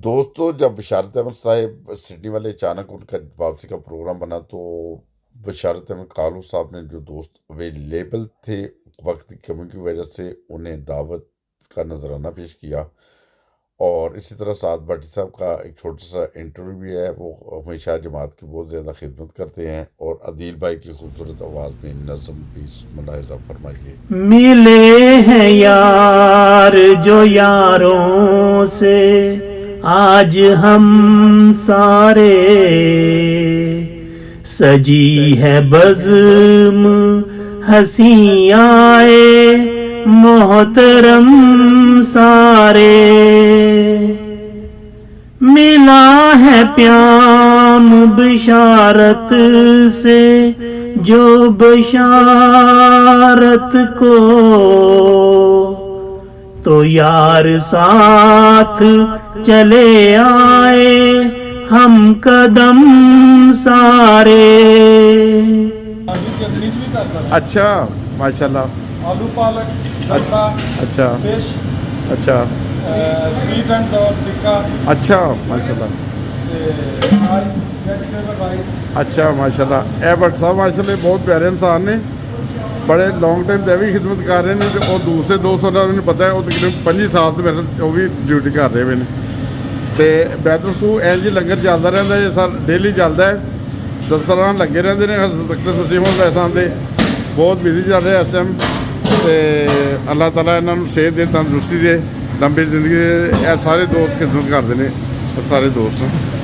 دوستو جب بشارت احمد صاحب سڈنی والے اچانک ان کا واپسی کا پروگرام بنا تو بشارت احمد کالو صاحب نے جو دوست اویلیبل تھے وقت کی کمی کی وجہ سے انہیں دعوت کا نذرانہ پیش کیا، اور اسی طرح سعد بھٹی صاحب کا ایک چھوٹا سا انٹرویو بھی ہے۔ وہ ہمیشہ جماعت کی بہت زیادہ خدمت کرتے ہیں، اور عدیل بھائی کی خوبصورت آواز میں نظم بھی ملاحظہ فرمائیے۔ ملے ہیں یار جو یاروں سے آج ہم سارے، سجی ہے بزم ہنسی آئے محترم سارے، ملا ہے پیام بشارت سے جو بشارت کو تو یار ساتھ چلے آئے ہم قدم سارے۔ اچھا ماشاء اللہ، آلو پالک تڑکا، اچھا فش، اچھا سویٹ اینڈ ٹکا، اچھا ماشاء اللہ، اچھا ماشاء اللہ۔ اے بٹ صاحب ماشاء اللہ بہت پیارے انسان نے، بڑے لانگ ٹائم تے بھی خدمت کر رہے ہیں، اور دوسرے دوست انہوں پتہ ہے وہ تقریباً 25 سال تو میرے وہ بھی ڈیوٹی کر رہے ہیں۔ تو بہتر تو این جی لنگر چلتا رہتا ہے سر، ڈیلی چلتا ہے، دسترخوان لگے رہتے ہیں حضرت اختر مسیم احسان دے، بہت بزی چل رہے اس ٹائم۔ تو اللہ تعالیٰ انہوں صحت دے، تندرستی دے، لمبی زندگی دے۔ یہ سارے دوست خدمت کرتے ہیں، سارے دوست